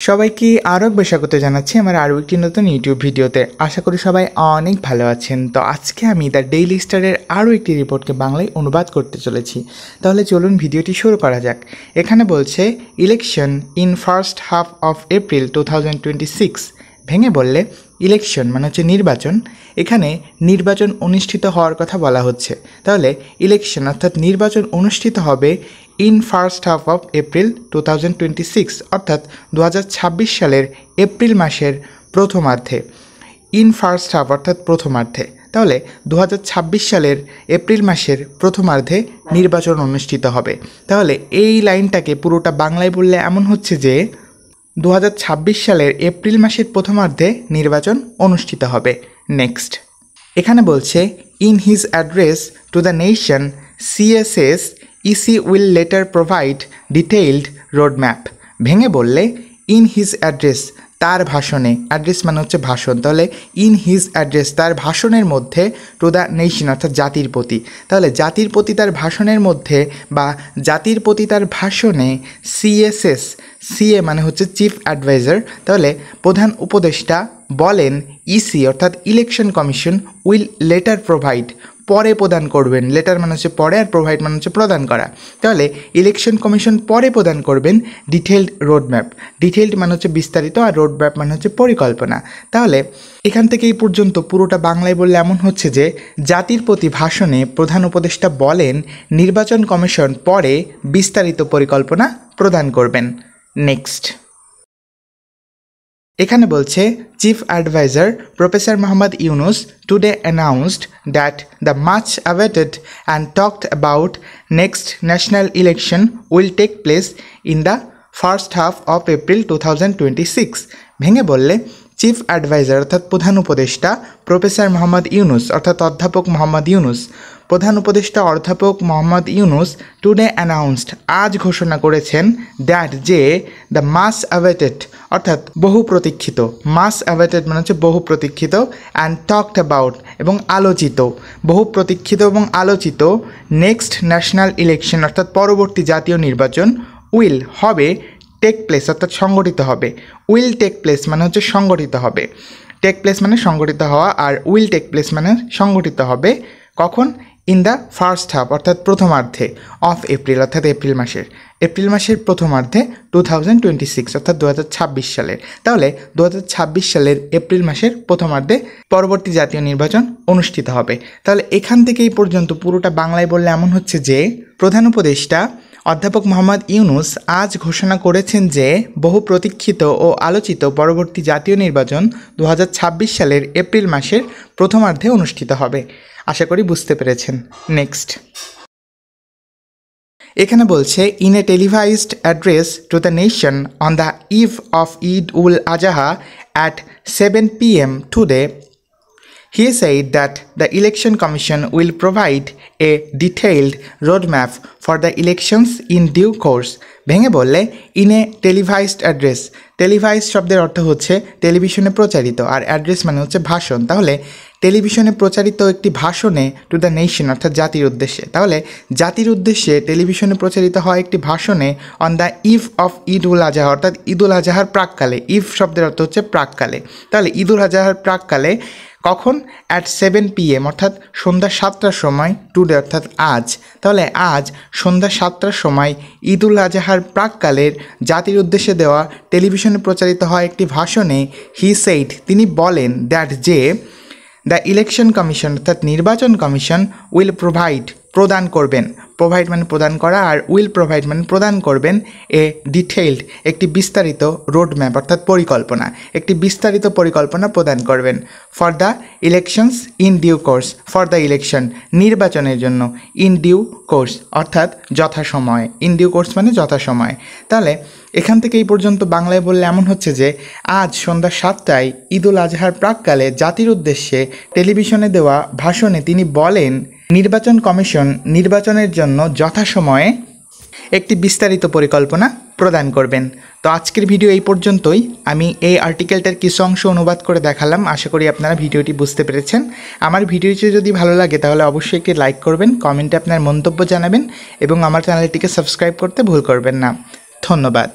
সবাইকে আরও একবার স্বাগত জানাচ্ছি আমার আরও একটি নতুন ইউটিউব ভিডিওতে। আশা করি সবাই অনেক ভালো আছেন। তো আজকে আমি দ্য ডেইলি স্টারের আরও একটি রিপোর্টকে বাংলায় অনুবাদ করতে চলেছি। তাহলে চলুন ভিডিওটি শুরু করা যাক। এখানে বলছে election in first half of April 2026। ভেঙে বললে ইলেকশন মানে হচ্ছে নির্বাচন, এখানে নির্বাচন অনুষ্ঠিত হওয়ার কথা বলা হচ্ছে। তাহলে ইলেকশন অর্থাৎ নির্বাচন অনুষ্ঠিত হবে in first half of April 2026 অর্থাৎ 2026 সালের এপ্রিল মাসের প্রথমার্ধে। ইন ফার্স্ট হাফ অর্থাৎ প্রথমার্ধে, তাহলে 2026 সালের এপ্রিল মাসের প্রথমার্ধে নির্বাচন অনুষ্ঠিত হবে। তাহলে এই লাইনটাকে পুরোটা বাংলায় বললে এমন হচ্ছে যে 2026 সালের এপ্রিল মাসের প্রথমার্ধে নির্বাচন অনুষ্ঠিত হবে। নেক্সট এখানে বলছে in his address to the nation CSS EC will letter provide detailed roadmap. ভেঙে বললে ইন হিজ অ্যাড্রেস তার ভাষণে, অ্যাড্রেস মানে হচ্ছে ভাষণ, তাহলে ইন হিজ অ্যাড্রেস তার ভাষণের মধ্যে টু দ্য নেশন অর্থাৎ জাতির প্রতি, তাহলে জাতির প্রতি তার ভাষণের মধ্যে বা জাতির প্রতি তার ভাষণে CSS CA মানে হচ্ছে চিফ অ্যাডভাইজার, তাহলে প্রধান উপদেষ্টা বলেন EC অর্থাৎ election commission will letter provide পরে প্রদান করবেন, লেটার মানে হচ্ছে পরে আর প্রোভাইড মানে হচ্ছে প্রদান করা, তাহলে ইলেকশন কমিশন পরে প্রদান করবেন ডিটেইলড রোডম্যাপ। ডিটেইলড মানে হচ্ছে বিস্তারিত আর রোডম্যাপ মানে হচ্ছে পরিকল্পনা। তাহলে এখান থেকে এই পর্যন্ত পুরোটা বাংলায় বললে এমন হচ্ছে যে জাতির প্রতি ভাষণে প্রধান উপদেষ্টা বলেন নির্বাচন কমিশন পরে বিস্তারিত পরিকল্পনা প্রদান করবেন। নেক্সট এখানে বলছে chief adviser professor Muhammad Yunus today announced that the much awaited and talked about next national election will take place in the first half of April 2026। ভেঙে বললে চিফ অ্যাডভাইজার অর্থাৎ প্রধান উপদেষ্টা প্রফেসর মোহাম্মদ ইউনুস অর্থাৎ অধ্যাপক মোহাম্মদ ইউনুস, প্রধান উপদেষ্টা অধ্যাপক মোহাম্মদ ইউনুস টুডে অ্যানাউন্সড আজ ঘোষণা করেছেন দ্যাট যে দ্য মাস অ্যাওয়েটেড অর্থাৎ বহু প্রতীক্ষিত, মাস অ্যাওয়েটেড মানে হচ্ছে বহু প্রতীক্ষিত, অ্যান্ড টকড অ্যাবাউট এবং আলোচিত, বহু প্রতীক্ষিত এবং আলোচিত নেক্সট ন্যাশনাল ইলেকশন অর্থাৎ পরবর্তী জাতীয় নির্বাচন উইল হবে টেক প্লেস অর্থাৎ সংগঠিত হবে। উইল টেক প্লেস মানে হচ্ছে সংগঠিত হবে, টেক প্লেস মানে সংগঠিত হওয়া আর উইল টেক প্লেস মানে সংগঠিত হবে কখন? ইন দ্য ফার্স্ট হাফ অর্থাৎ প্রথমার্ধে অফ এপ্রিল অর্থাৎ এপ্রিল মাসের প্রথমার্ধে 2026 অর্থাৎ 2026 সালের। তাহলে 2026 সালের এপ্রিল মাসের প্রথমার্ধে পরবর্তী জাতীয় নির্বাচন অনুষ্ঠিত হবে। তাহলে এখান থেকে এই পর্যন্ত পুরোটা বাংলায় বললে এমন হচ্ছে যে প্রধান উপদেষ্টা অধ্যাপক মোহাম্মদ ইউনুস আজ ঘোষণা করেছেন যে বহু প্রতীক্ষিত ও আলোচিত পরবর্তী জাতীয় নির্বাচন 2026 সালের এপ্রিল মাসের প্রথমার্ধে অনুষ্ঠিত হবে। আশা করি বুঝতে পেরেছেন। নেক্সট এখানে বলছে in a televised address to the nation on the eve of Eid ul Azha at 7 PM today he said that the election commission will provide a detailed roadmap for the elections in due course। ভেঙে বললে in a televised address, টেলিভাইজ শব্দের অর্থ হচ্ছে টেলিভিশনে প্রচারিত আর address মানে হচ্ছে ভাষণ, তাহলে টেলিভিশনে প্রচারিত একটি ভাষণে টু দ্য নেশন অর্থাৎ জাতির উদ্দেশ্যে, তাহলে জাতির উদ্দেশ্যে টেলিভিশনে প্রচারিত হয় একটি ভাষণে on the eve of Eid ul Azha অর্থাৎ ঈদ উল আজহার প্রাককালে, ইভ শব্দের অর্থ হচ্ছে প্রাককালে, তাহলে ঈদ উল আজহার প্রাককালে কখন? অ্যাট 7 PM অর্থাৎ সন্ধ্যা 7টার সময় টুডে অর্থাৎ আজ, তাহলে আজ সন্ধ্যা 7টার সময় ঈদ উল আজহার প্রাককালের জাতির উদ্দেশ্যে দেওয়া টেলিভিশনে প্রচারিত হয় একটি ভাষণে হি সেইড তিনি বলেন দ্যাট যে দ্য ইলেকশন কমিশন অর্থাৎ নির্বাচন কমিশন উইল প্রোভাইড প্রদান করবেন, প্রোভাইড মানে প্রদান করা আর উইল প্রোভাইড মানে প্রদান করবেন এ ডিটেইলড একটি বিস্তারিত রোডম্যাপ অর্থাৎ পরিকল্পনা, একটি বিস্তারিত পরিকল্পনা প্রদান করবেন for the elections in due course, for the election নির্বাচনের জন্য, ইন ডিউ কোর্স অর্থাৎ যথাসময়ে, ইন ডিউ কোর্স মানে যথাসময়ে। তাহলে এখান থেকে এই পর্যন্ত বাংলায় বললে এমন হচ্ছে যে আজ সন্ধ্যা 7টায় ঈদ উল আজহার প্রাককালে জাতির উদ্দেশ্যে টেলিভিশনে দেওয়া ভাষণে তিনি বলেন নির্বাচন কমিশন নির্বাচনের জন্য যথাসময়ে একটি বিস্তারিত পরিকল্পনা প্রদান করবেন। তো আজকের ভিডিও এই পর্যন্তই। আমি এই আর্টিকেলটার কিছু অংশ অনুবাদ করে দেখালাম। আশা করি আপনারা ভিডিওটি বুঝতে পেরেছেন। আমার ভিডিওটি যদি ভালো লাগে তাহলে অবশ্যই একটি লাইক করবেন, কমেন্টে আপনার মন্তব্য জানাবেন এবং আমার চ্যানেলটিকে সাবস্ক্রাইব করতে ভুল করবেন না। ধন্যবাদ।